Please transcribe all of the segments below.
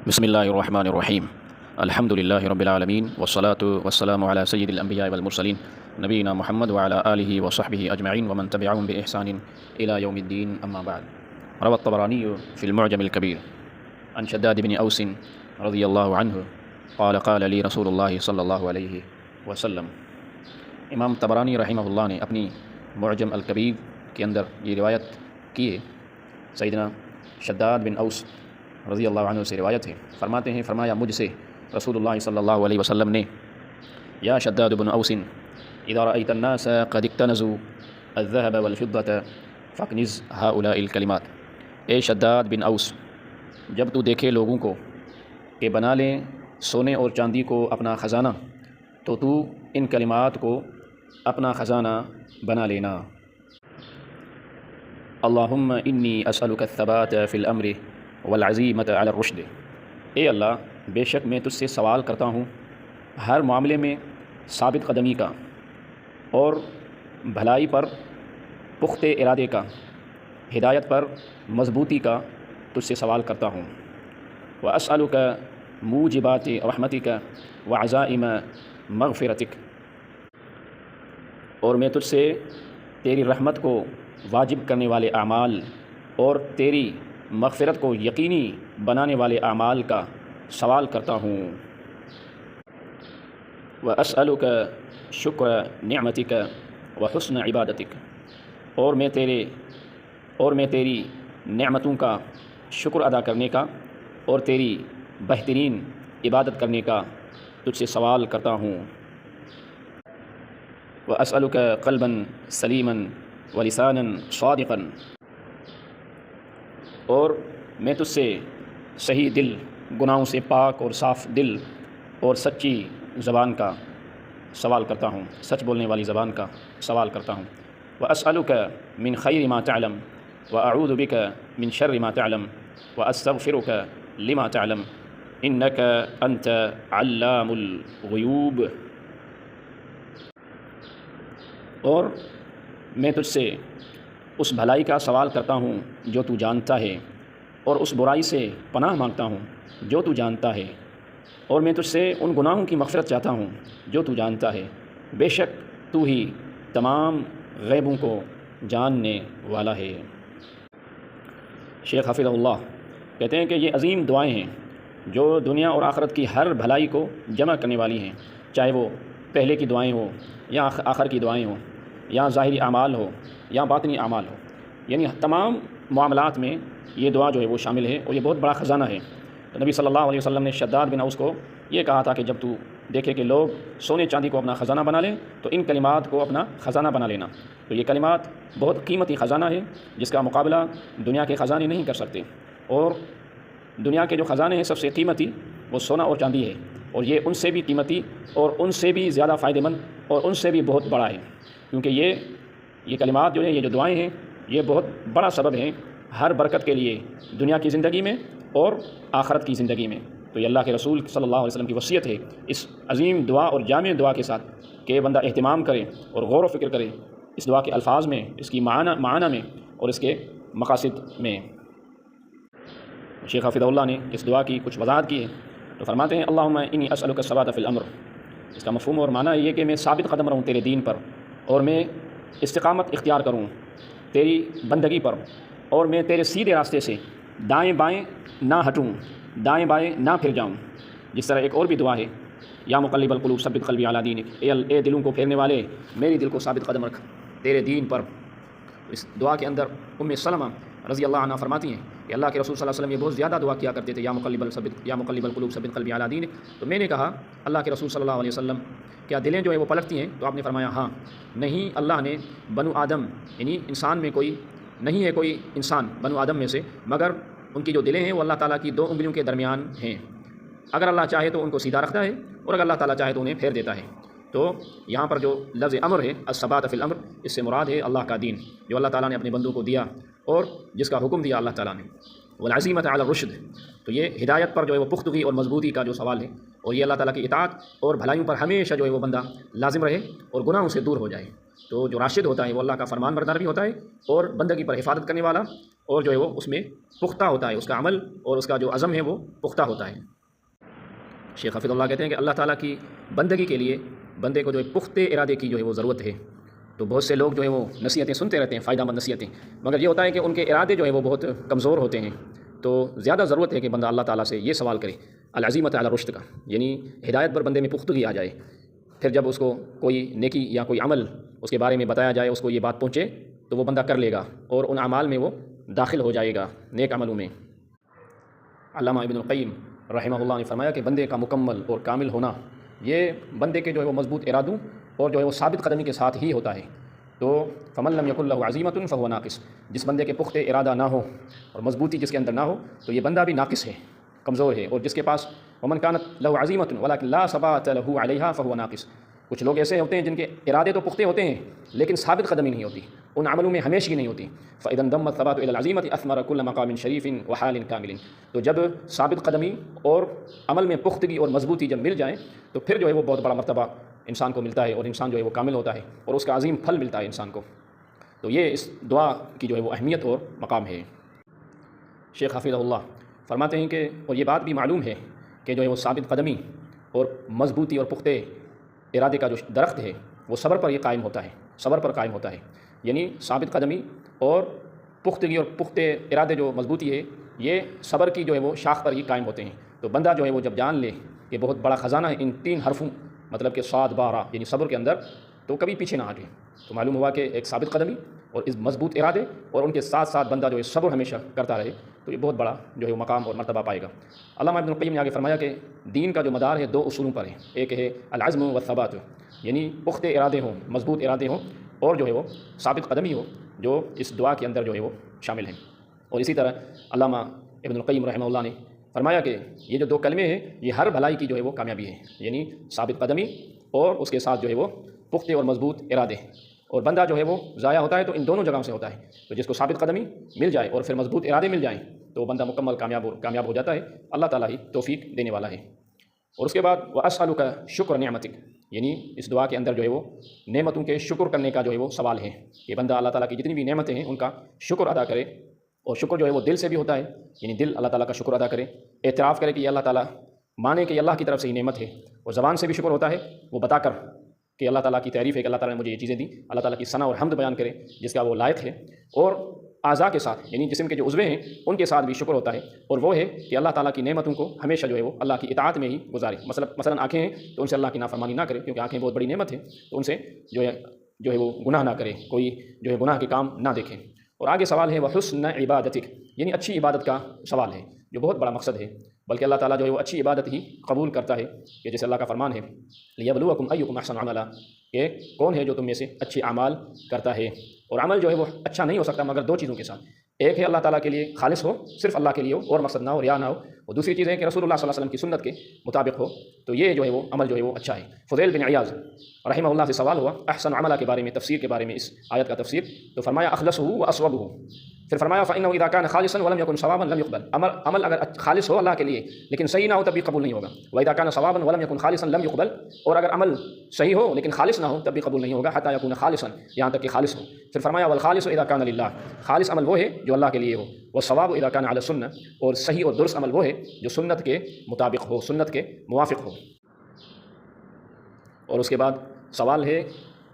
بسم اللہ الرحمن الرحیم الحمد للہ رب العالمین والصلاة والسلام علی سید الانبیاء والمرسلین نبینا محمد وعلی آلہ وصحبہ اجمعین ومن تبعهم بإحسان الى یوم الدین اما بعد. روى الطبرانی فی المعجم الکبیر عن شداد بن اوس رضی اللہ عنہ قال قال لی رسول اللہ صلی اللہ علیہ وسلم. امام طبرانی رحمہ اللہ نے اپنی معجم الکبیر کے اندر یہ روایت کی ہے. سیدنا شداد بن اوس رضی اللہ عنہ سے روایت ہے. فرماتے ہیں فرمایا مجھ سے رسول اللہ صلی اللہ علیہ وسلم نے یا شداد بن اوس اذا رأیت الناس قد اکتنزوا الذهب والفضة فاکنز هؤلاء الکلمات. اے شداد بن اوس، جب تو دیکھے لوگوں کو کہ بنا لیں سونے اور چاندی کو اپنا خزانہ، تو تو ان کلمات کو اپنا خزانہ بنا لینا. اللہم انی اسألک الثبات فی الامر والعزیمت علی الرشد. اے اللہ، بے شک میں تجھ سے سوال کرتا ہوں ہر معاملے میں ثابت قدمی کا اور بھلائی پر پختہ ارادے کا، ہدایت پر مضبوطی کا تجھ سے سوال کرتا ہوں. واسألک موجبات رحمتک وعزائم مغفرتک. اور میں تجھ سے تیری رحمت کو واجب کرنے والے اعمال اور تیری مغفرت کو یقینی بنانے والے اعمال کا سوال کرتا ہوں. واسألک شکر نعمتک وحسن عبادتک. اور میں تیری نعمتوں کا شکر ادا کرنے کا اور تیری بہترین عبادت کرنے کا تجھ سے سوال کرتا ہوں. واسألک قلبا سلیما ولسانا صادقا. اور میں تجھ سے صحیح دل، گناہوں سے پاک اور صاف دل اور سچی زبان کا سوال کرتا ہوں، سچ بولنے والی زبان کا سوال کرتا ہوں. واسألک من خیر ما تعلم واعوذ بک من شر ما تعلم واستغفرک لما تعلم انک انت علام الغیوب. اور میں تجھ سے اس بھلائی کا سوال کرتا ہوں جو تو جانتا ہے، اور اس برائی سے پناہ مانگتا ہوں جو تو جانتا ہے. اور میں تجھ سے ان گناہوں کی مغفرت چاہتا ہوں جو تو جانتا ہے. بے شک تو ہی تمام غیبوں کو جاننے والا ہے. شیخ حفظہ اللہ کہتے ہیں کہ یہ عظیم دعائیں ہیں جو دنیا اور آخرت کی ہر بھلائی کو جمع کرنے والی ہیں، چاہے وہ پہلے کی دعائیں ہوں یا آخر کی دعائیں ہوں، یا ظاہری اعمال ہو یا باطنی اعمال ہو. یعنی تمام معاملات میں یہ دعا جو ہے وہ شامل ہے، اور یہ بہت بڑا خزانہ ہے. تو نبی صلی اللہ علیہ وسلم نے شداد بن اوس کو یہ کہا تھا کہ جب تو دیکھے کہ لوگ سونے چاندی کو اپنا خزانہ بنا لیں تو ان کلمات کو اپنا خزانہ بنا لینا. تو یہ کلمات بہت قیمتی خزانہ ہے جس کا مقابلہ دنیا کے خزانے نہیں کر سکتے. اور دنیا کے جو خزانے ہیں سب سے قیمتی وہ سونا اور چاندی ہے، اور یہ ان سے بھی قیمتی اور ان سے بھی زیادہ فائدہ مند اور ان سے بھی بہت بڑا ہے، کیونکہ یہ کلمات جو ہیں، یہ جو دعائیں ہیں، یہ بہت بڑا سبب ہیں ہر برکت کے لیے دنیا کی زندگی میں اور آخرت کی زندگی میں. تو یہ اللہ کے رسول صلی اللہ علیہ وسلم کی وصیت ہے اس عظیم دعا اور جامع دعا کے ساتھ کہ بندہ اہتمام کرے اور غور و فکر کرے اس دعا کے الفاظ میں، اس کی معنی میں اور اس کے مقاصد میں. شیخ حفظہ اللہ نے اس دعا کی کچھ وضاحت کی ہے. تو فرماتے ہیں اللہم انی اسألک الثبات فی الامر. اس کا مفہوم اور معنی یہ کہ میں ثابت قدم رہوں تیرے دین پر، اور میں استقامت اختیار کروں تیری بندگی پر، اور میں تیرے سیدھے راستے سے دائیں بائیں نہ ہٹوں، دائیں بائیں نہ پھر جاؤں. جس طرح ایک اور بھی دعا ہے، یا مقلب القلوب ثبت قلبی علی دینک. اے دلوں کو پھیرنے والے، میری دل کو ثابت قدم رکھ تیرے دین پر. اس دعا کے اندر ام سلمہ رضی اللہ عنہ فرماتی ہیں کہ اللہ کے رسول صلی اللہ علیہ وسلم یہ بہت زیادہ دعا کیا کرتے تھے، یا مقلب القلوب ثبت قلبی علی دینک. تو میں نے کہا اللہ کے رسول صلی اللہ علیہ وسلم کیا دلیں جو ہے وہ پلٹتی ہیں؟ تو آپ نے فرمایا ہاں. نہیں، اللہ نے بنو آدم یعنی انسان میں کوئی نہیں ہے کوئی انسان بنو آدم میں سے مگر ان کی جو دلیں ہیں وہ اللہ تعالیٰ کی دو انگلیوں کے درمیان ہیں. اگر اللہ چاہے تو ان کو سیدھا رکھتا ہے، اور اگر اللہ تعالیٰ چاہے تو انہیں پھیر دیتا ہے. تو یہاں پر جو لفظ امر ہے الثبات فی الامر، اس سے مراد ہے اللہ کا دین جو اللہ تعالیٰ نے اپنے بندوں کو دیا اور جس کا حکم دیا اللہ تعالیٰ نے. والعزیمت علی الرشد. تو یہ ہدایت پر جو ہے وہ پختگی اور مضبوطی کا جو سوال ہے اور یہ اللہ تعالیٰ کی اطاعت اور بھلائیوں پر ہمیشہ جو ہے وہ بندہ لازم رہے اور گناہوں سے دور ہو جائے۔ تو جو راشد ہوتا ہے وہ اللہ کا فرمان بردار بھی ہوتا ہے اور بندگی پر حفاظت کرنے والا، اور جو ہے وہ اس میں پختہ ہوتا ہے، اس کا عمل اور اس کا جو عزم ہے وہ پختہ ہوتا ہے۔ شیخ حفظ اللہ کہتے ہیں کہ اللہ تعالیٰ کی بندگی کے لیے بندے کو جو ہے پختہ ارادے کی جو ہے وہ ضرورت ہے۔ تو بہت سے لوگ جو ہے وہ نصیحتیں سنتے رہتے ہیں، فائدہ مند نصیحتیں، مگر یہ ہوتا ہے کہ ان کے ارادے جو ہے وہ بہت کمزور ہوتے ہیں۔ تو زیادہ ضرورت ہے کہ بندہ اللہ تعالیٰ سے یہ سوال کرے العزیمت علی الرشد کا، یعنی ہدایت پر بندے میں پختگی آ جائے۔ پھر جب اس کو کوئی نیکی یا کوئی عمل اس کے بارے میں بتایا جائے، اس کو یہ بات پہنچے تو وہ بندہ کر لے گا اور ان اعمال میں وہ داخل ہو جائے گا، نیک عملوں میں۔ علامہ ابن القیم رحمہ اللہ نے فرمایا کہ بندے کا مکمل اور کامل ہونا یہ بندے کے جو ہے وہ مضبوط ارادوں اور جو ہے وہ ثابت قدمی کے ساتھ ہی ہوتا ہے۔ تو فمن لم یکن لہ عزیمۃ فہو ناقص، جس بندے کے پختہ ارادہ نہ ہو اور مضبوطی جس کے اندر نہ ہو تو یہ بندہ بھی ناقص ہے، کمزور ہے۔ اور جس کے پاس ومن کانت لہ عزیمۃ ولکن لا ثبات لہ علیہا فہو ناقص، کچھ لوگ ایسے ہوتے ہیں جن کے ارادے تو پختے ہوتے ہیں لیکن ثابت قدمی نہیں ہوتی، ان عملوں میں ہمیشگی نہیں ہوتی۔ فإذا انضم الثبات إلى العزيمة أثمر كل مقام شریف وحال کامل، تو جب ثابت قدمی اور عمل میں پختگی اور مضبوطی جب مل جائیں تو پھر جو ہے وہ بہت بڑا مرتبہ انسان کو ملتا ہے اور انسان جو ہے وہ کامل ہوتا ہے اور اس کا عظیم پھل ملتا ہے انسان کو۔ تو یہ اس دعا کی جو ہے وہ اہمیت اور مقام ہے۔ شیخ حفظہ اللہ فرماتے ہیں کہ اور یہ بات بھی معلوم ہے کہ جو ہے وہ ثابت قدمی اور مضبوطی اور پختہ ارادے کا جو درخت ہے وہ صبر پر یہ قائم ہوتا ہے، صبر پر قائم ہوتا ہے، یعنی ثابت قدمی اور پختگی اور پختہ ارادے جو مضبوطی ہے یہ صبر کی جو ہے وہ شاخ پر ہی قائم ہوتے ہیں۔ تو بندہ جو ہے وہ جب جان لے کہ بہت بڑا خزانہ ہے ان 3 حرفوں مطلب کہ صاد بارہ یعنی صبر کے اندر، تو کبھی پیچھے نہ ہٹے۔ تو معلوم ہوا کہ ایک ثابت قدمی اور اس مضبوط ارادے اور ان کے ساتھ ساتھ بندہ جو ہے صبر ہمیشہ کرتا رہے تو یہ بہت بڑا جو ہے وہ مقام اور مرتبہ پائے گا۔ علامہ ابن القیم نے آگے فرمایا کہ دین کا جو مدار ہے 2 اصولوں پر ہے، ایک ہے العزم والثبات، یعنی پختہ ارادے ہوں، مضبوط ارادے ہوں اور جو ہے وہ ثابت قدمی ہو، جو اس دعا کے اندر جو ہے وہ شامل ہیں۔ اور اسی طرح علامہ ابن القیم رحمہ اللہ نے فرمایا کہ یہ جو 2 کلمے ہیں یہ ہر بھلائی کی جو ہے وہ کامیابی ہے، یعنی ثابت قدمی اور اس کے ساتھ جو ہے وہ پختہ اور مضبوط ارادے۔ اور بندہ جو ہے وہ ضائع ہوتا ہے تو ان دونوں جگہوں سے ہوتا ہے، تو جس کو ثابت قدمی مل جائے اور پھر مضبوط ارادے مل جائیں تو بندہ مکمل کامیاب ہو جاتا ہے۔ اللہ تعالیٰ ہی توفیق دینے والا ہے۔ اور اس کے بعد وَأَسْأَلُكَ شُكْرَ نِعْمَتِكَ، یعنی اس دعا کے اندر جو ہے وہ نعمتوں کے شکر کرنے کا جو ہے وہ سوال ہے کہ بندہ اللہ تعالیٰ کی جتنی بھی نعمتیں ہیں ان کا شکر ادا کرے، اور شکر جو ہے وہ دل سے بھی ہوتا ہے، یعنی دل اللہ تعالیٰ کا شکر ادا کرے، اعتراف کرے کہ یہ اللہ تعالیٰ، مانے کہ یہ اللہ کی طرف سے ہی نعمت ہے، اور زبان سے بھی شکر ہوتا ہے وہ بتا کر کہ اللہ تعالیٰ کی تعریف ہے کہ اللہ تعالیٰ نے مجھے یہ چیزیں دیں، اللہ تعالیٰ کی ثنا اور حمد بیان کرے جس کا وہ لائق ہے، اور اعضاء کے ساتھ یعنی جسم کے جو عضویں ہیں ان کے ساتھ بھی شکر ہوتا ہے، اور وہ ہے کہ اللہ تعالیٰ کی نعمتوں کو ہمیشہ جو ہے وہ اللہ کی اطاعت میں ہی گزارے۔ مثلا آنکھیں ہیں تو ان سے اللہ کی نافرمانی نہ کرے، کیونکہ آنکھیں بہت بڑی نعمت ہے، تو ان سے جو ہے وہ گناہ نہ کرے، کوئی جو ہے گناہ کے کام نہ دیکھے۔ اور آگے سوال ہے وحسن عبادتک، یعنی اچھی عبادت کا سوال ہے جو بہت بڑا مقصد ہے، بلکہ اللہ تعالیٰ جو ہے وہ اچھی عبادت ہی قبول کرتا ہے، کہ جیسے اللہ کا فرمان ہے لیبلوکم ایکم احسن عملا، کہ کون ہے جو تم میں سے اچھے اعمال کرتا ہے۔ اور عمل جو ہے وہ اچھا نہیں ہو سکتا مگر 2 چیزوں کے ساتھ، ایک ہے اللہ تعالیٰ کے لیے خالص ہو، صرف اللہ کے لیے ہو اور مقصد نہ ہو، ریا نہ ہو، اور دوسری چیز ہے کہ رسول اللہ صلی اللہ علیہ وسلم کی سنت کے مطابق ہو، تو یہ جو ہے وہ عمل جو ہے وہ اچھا ہے۔ فضیل بن عیاض رحمہ اللہ سے سوال ہوا احسن عملہ کے بارے میں، تفسیر کے بارے میں، اس آیت کا تفسیر، تو فرمایا اخلصہ واصوبہ، پھر فرمایا فإنه إذا كان خالصا ولم يكن صوابا لم يقبل، عمل اگر خالص ہو اللہ کے لیے لیکن صحیح نہ ہو تب بھی قبول نہیں ہوگا، وإذا كان صوابا ولم يكن خالصا لم يقبل، اور اگر عمل صحیح ہو لیکن خالص نہ ہو تب بھی قبول نہیں ہوگا، حتى يكون خالصا، یہاں تک کہ خالص ہو۔ پھر فرمایا والخالص إذا كان للہ، خالص عمل وہ ہے جو اللہ کے لیے ہو، والصواب إذا كان على السنة، اور صحیح اور درست عمل وہ ہے جو سنت کے مطابق ہو، سنت کے موافق ہو۔ اور اس کے بعد سوال ہے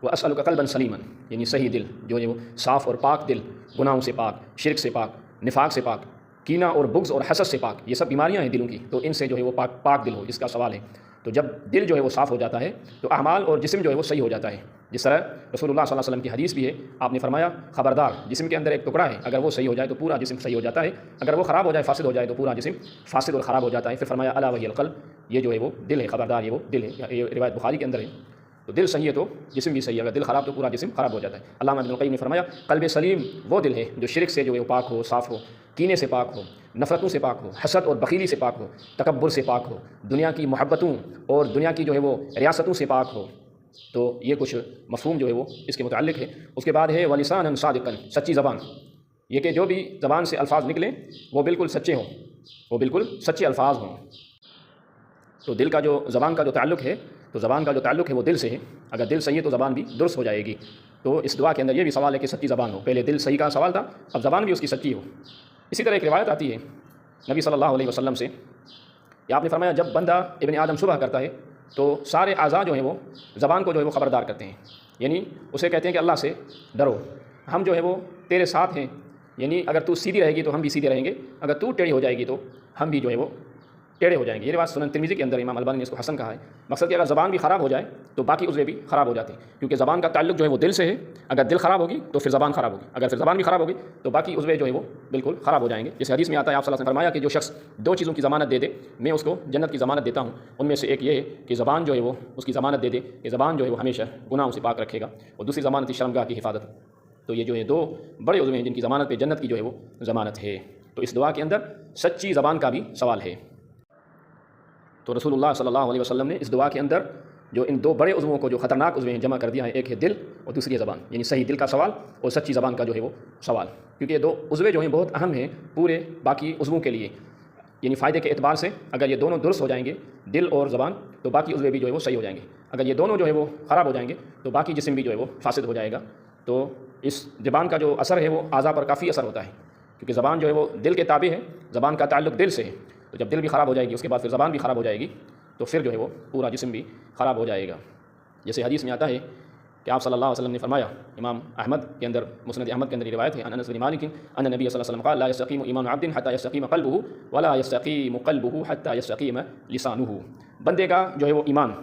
وَأَسْأَلُكَ قَلْبًا سَلِيمًا، یعنی صحیح دل، جو ہے وہ صاف اور پاک دل، گناہوں سے پاک، شرک سے پاک، نفاق سے پاک، کینہ اور بغض اور حسد سے پاک، یہ سب بیماریاں ہیں دلوں کی، تو ان سے جو ہے وہ پاک دل ہو، اس کا سوال ہے۔ تو جب دل جو ہے وہ صاف ہو جاتا ہے تو اعمال اور جسم جو ہے وہ صحیح ہو جاتا ہے، جس طرح رسول اللہ صلی اللہ علیہ وسلم کی حدیث بھی ہے، آپ نے فرمایا خبردار، جسم کے اندر ایک ٹکڑا ہے، اگر وہ صحیح ہو جائے تو پورا جسم صحیح ہو جاتا ہے، اگر وہ خراب ہو جائے، فاسد ہو جائے تو پورا جسم فاسد اور خراب ہو جاتا ہے۔ پھر فرمایا الا وہی القلب، یہ جو ہے وہ دل ہے، خبردار یہ وہ دل ہے، یہ روایت بخاری کے اندر ہے۔ تو دل صحیح ہے تو جسم بھی صحیح ہے، اگر دل خراب تو پورا جسم خراب ہو جاتا ہے۔ علامہ ابن القیم نے فرمایا قلب سلیم وہ دل ہے جو شرک سے جو ہے وہ پاک ہو، صاف ہو، کینے سے پاک ہو، نفرتوں سے پاک ہو، حسد اور بخیلی سے پاک ہو، تکبر سے پاک ہو، دنیا کی محبتوں اور دنیا کی جو ہے وہ ریاستوں سے پاک ہو۔ تو یہ کچھ مفہوم جو ہے وہ اس کے متعلق ہے۔ اس کے بعد ہے ولسانا صادقا، سچی زبان، یہ کہ جو بھی زبان سے الفاظ نکلیں وہ بالکل سچے ہوں، وہ بالکل سچے الفاظ ہوں۔ تو دل کا جو زبان کا جو تعلق ہے تو زبان کا جو تعلق ہے وہ دل سے ہے. اگر دل صحیح ہے تو زبان بھی درست ہو جائے گی. تو اس دعا کے اندر یہ بھی سوال ہے کہ سچی زبان ہو. پہلے دل صحیح کا سوال تھا، اب زبان بھی اس کی سچی ہو. اسی طرح ایک روایت آتی ہے نبی صلی اللہ علیہ وسلم سے کہ آپ نے فرمایا جب بندہ ابن آدم صبح کرتا ہے تو سارے اعضاء جو ہیں وہ زبان کو جو ہے وہ خبردار کرتے ہیں، یعنی اسے کہتے ہیں کہ اللہ سے ڈرو، ہم جو ہے وہ تیرے ساتھ ہیں، یعنی اگر تو سیدھی رہے گی تو ہم بھی سیدھے رہیں گے، اگر تو ٹیڑھی ہو جائے گی تو ہم بھی جو ہے وہ ٹیڑھے ہو جائیں گے. یہ روایت سنن ترمذی کے اندر امام البانی نے اس کو حسن کہا ہے. مقصد کہ اگر زبان بھی خراب ہو جائے تو باقی عضو بھی خراب ہو جاتے ہیں، کیونکہ زبان کا تعلق جو ہے وہ دل سے ہے. اگر دل خراب ہوگی تو پھر زبان خراب ہوگی، اگر پھر زبان بھی خراب ہوگی تو باقی عضو جو ہے وہ بالکل خراب ہو جائیں گے. جیسے حدیث میں آتا ہے آپ صلی اللہ علیہ وسلم نے فرمایا کہ جو شخص 2 چیزوں کی ضمانت دے دے میں اس کو جنت کی ضمانت دیتا ہوں. ان میں سے ایک یہ ہے کہ زبان جو ہے وہ اس کی ضمانت دے دے کہ زبان جو ہے وہ ہمیشہ گناہوں سے پاک رکھے گا، اور دوسری ضمانت شرمگاہ کی حفاظت. تو یہ جو ہے 2 بڑے عضو ہیں جن کی ضمانت پہ جنت کی جو ہے وہ ضمانت ہے. تو اس دعا کے اندر سچی زبان کا بھی سوال ہے. تو رسول اللہ صلی اللہ علیہ وسلم نے اس دعا کے اندر جو ان 2 بڑے عضووں کو جو خطرناک عضو ہیں جمع کر دیا ہے، ایک ہے دل اور دوسری ہے زبان، یعنی صحیح دل کا سوال اور سچی زبان کا جو ہے وہ سوال. کیونکہ یہ 2 عضو جو ہیں بہت اہم ہیں پورے باقی عضووں کے لیے، یعنی فائدے کے اعتبار سے اگر یہ دونوں درست ہو جائیں گے دل اور زبان تو باقی عضو بھی جو ہے وہ صحیح ہو جائیں گے. اگر یہ دونوں جو ہے وہ خراب ہو جائیں گے تو باقی جسم بھی جو ہے وہ فاسد ہو جائے گا. تو اس زبان کا جو اثر ہے وہ اعضاء پر کافی اثر ہوتا ہے، کیونکہ زبان جو ہے وہ دل کے تابع ہے، زبان کا تعلق دل سے ہے. تو جب دل بھی خراب ہو جائے گی اس کے بعد پھر زبان بھی خراب ہو جائے گی تو پھر جو ہے وہ پورا جسم بھی خراب ہو جائے گا. جیسے حدیث میں آتا ہے کہ آپ صلی اللہ علیہ وسلم نے فرمایا، امام احمد کے اندر مسند احمد کے اندر روایت ہے، ان انس بن مالک ان نبی صلی اللہ علیہ وسلم قال لا يستقيم ایمان عبد حتى يستقيم قلبه ولا يستقيم قلبه حتى يستقيم لسانه. بندے کا جو ہے وہ ایمان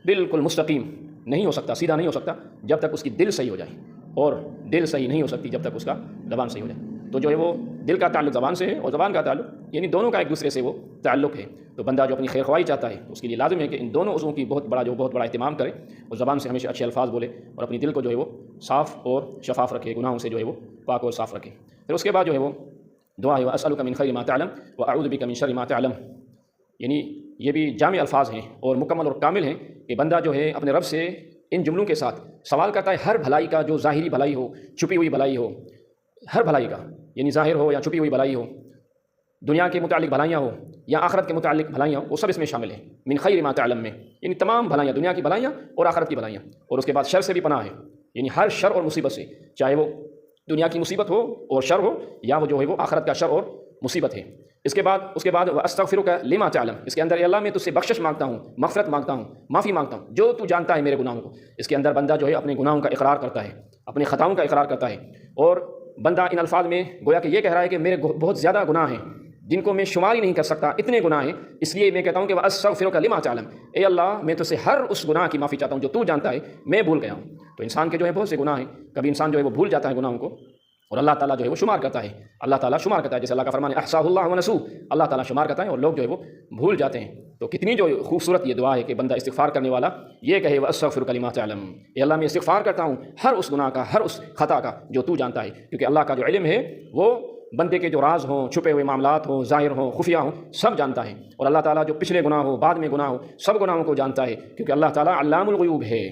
بالکل مستقیم نہیں ہو سکتا، سیدھا نہیں ہو سکتا جب تک اس کی دل صحیح ہو جائے، اور دل صحیح نہیں ہو سکتی جب تک اس کا زبان صحیح ہو جائے. تو جو ہے وہ دل کا تعلق زبان سے ہے اور زبان کا تعلق یعنی دونوں کا ایک دوسرے سے وہ تعلق ہے. تو بندہ جو اپنی خیر خواہی چاہتا ہے اس کے لیے لازم ہے کہ ان دونوں عضووں کی بہت بڑا اہتمام کرے، اور زبان سے ہمیشہ اچھے الفاظ بولے اور اپنی دل کو جو ہے وہ صاف اور شفاف رکھے، گناہوں سے جو ہے وہ پاک اور صاف رکھے. پھر اس کے بعد جو ہے وہ دعا ہے اسألک من خیر ما تعلم واعوذ بک من شر ما تعلم، یعنی یہ بھی جامع الفاظ ہیں اور مکمل اور کامل ہیں کہ بندہ جو ہے اپنے رب سے ان جملوں کے ساتھ سوال کرتا ہے ہر بھلائی کا، جو ظاہری بھلائی ہو، چھپی ہوئی بھلائی ہو، ہر بھلائی کا، یعنی ظاہر ہو یا چھپی ہوئی بھلائی ہو، دنیا کے متعلق بھلائیاں ہو یا آخرت کے متعلق بھلائیاں ہو، وہ سب اس میں شامل ہیں. من خیر ما تعلم میں یعنی تمام بھلائیاں، دنیا کی بھلائیاں اور آخرت کی بھلائیاں. اور اس کے بعد شر سے بھی پناہ ہے، یعنی ہر شر اور مصیبت سے، چاہے وہ دنیا کی مصیبت ہو اور شر ہو یا وہ جو ہے وہ آخرت کا شر اور مصیبت ہے. اس کے بعد استغفرک لما تعلم، اس کے اندر اے اللہ میں تجھ سے بخشش مانگتا ہوں، مغفرت مانگتا ہوں، معافی مانگتا ہوں جو تو جانتا ہے میرے گناہوں کو. اس کے اندر بندہ جو ہے اپنے گناہوں کا اقرار کرتا ہے، اپنے خطاؤں کا اقرار کرتا ہے، اور بندہ ان الفاظ میں گویا کہ یہ کہہ رہا ہے کہ میرے بہت زیادہ گناہ ہیں جن کو میں شمار ہی نہیں کر سکتا، اتنے گناہ ہیں، اس لیے میں کہتا ہوں کہ استغفرک لما تعلم، اے اللہ میں تجھ سے ہر اس گناہ کی معافی چاہتا ہوں جو تو جانتا ہے میں بھول گیا ہوں. تو انسان کے جو ہے بہت سے گناہ ہیں، کبھی انسان جو ہے وہ بھول جاتا ہے گناہوں کو اور اللہ تعالیٰ جو ہے وہ شمار کرتا ہے، اللہ تعالیٰ شمار کرتا ہے، جیسے اللہ کا فرمان ہے احصاہ اللہ ونسوہ، اللہ تعالیٰ شمار کرتا ہے اور لوگ جو ہے وہ بھول جاتے ہیں. تو کتنی جو خوبصورت یہ دعا ہے کہ بندہ استغفار کرنے والا یہ کہے واستغفرک لما تعلم، اے اللہ میں استغفار کرتا ہوں ہر اس گناہ کا، ہر اس خطا کا جو تو جانتا ہے. کیونکہ اللہ کا جو علم ہے وہ بندے کے جو راز ہوں، چھپے ہوئے معاملات ہوں، ظاہر ہوں، خفیہ ہوں، سب جانتا ہے. اور اللہ تعالیٰ جو پچھلے گناہ ہو، بعد میں گناہ ہو، سب گناہوں کو جانتا ہے، کیونکہ اللہ تعالیٰ علام الغیوب ہے،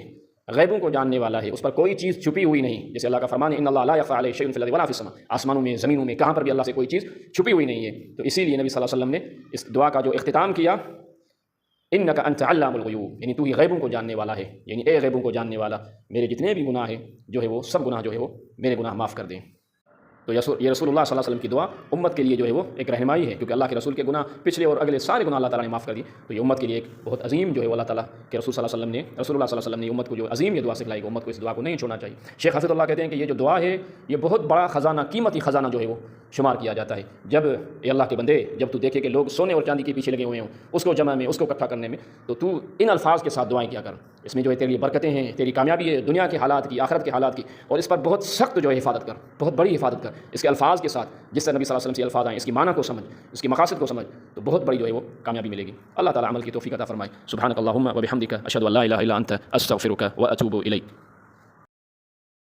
غیبوں کو جاننے والا ہے، اس پر کوئی چیز چھپی ہوئی نہیں. جیسے اللہ کا فرمان ہے ان اللہ لا یخفی علیہ شیء فی الارض ولا فی السماء، آسمانوں میں، زمینوں میں، کہاں پر بھی اللہ سے کوئی چیز چھپی ہوئی نہیں ہے. تو اسی لیے نبی صلی اللہ علیہ وسلم نے اس دعا کا جو اختتام کیا انک انت علام الغیوب، یعنی تو ہی غیبوں کو جاننے والا ہے، یعنی اے غیبوں کو جاننے والا میرے جتنے بھی گناہ ہیں جو ہے وہ سب گناہ جو ہے وہ میرے گناہ معاف کر دیں. تو یہ رسول اللہ صلی اللہ علیہ وسلم کی دعا امت کے لیے جو ہے وہ ایک رہنمائی ہے، کیونکہ اللہ کے رسول کے گناہ پچھلے اور اگلے سارے گناہ اللہ تعالیٰ نے معاف کر دی. تو یہ امت کے لیے ایک بہت عظیم جو ہے وہ اللہ تعالیٰ کے رسول صلی اللہ علیہ وسلم نے امت کو جو عظیم یہ دعا سکھلائی کہ امت کو اس دعا کو نہیں چھوڑنا چاہیے. شیخ حفیظ اللہ کہتے ہیں کہ یہ جو دعا ہے یہ بہت بڑا خزانہ، قیمتی خزانہ جو ہے وہ شمار کیا جاتا ہے. جب اے اللہ کے بندے، جب تو دیکھے کہ لوگ سونے اور چاندی کے پیچھے لگے ہوئے ہوں اس کو جمع میں، اس کو اکٹھا کرنے میں، تو ان الفاظ کے ساتھ دعائیں کیا کر. اس میں جو ہے تیری لیے برکتیں ہیں، تیری کامیابی ہے دنیا کے حالات کی، آخرت کے حالات کی، اور اس پر بہت سخت جو ہے حفاظت کر، بہت بڑی حفاظت کر اس کے الفاظ کے ساتھ. جس سے نبی صلی اللہ علیہ وسلم سے الفاظ آئیں، اس کی معنی کو سمجھ، اس کی مقاصد کو سمجھ، تو بہت بڑی جو ہے وہ کامیابی ملے گی. اللہ تعالیٰ عمل کی توفیق عطا فرمائے. سبحانک اللہم و بحمدک اشہد ان لا الہ الا انت استغفرک و اتوب الیک.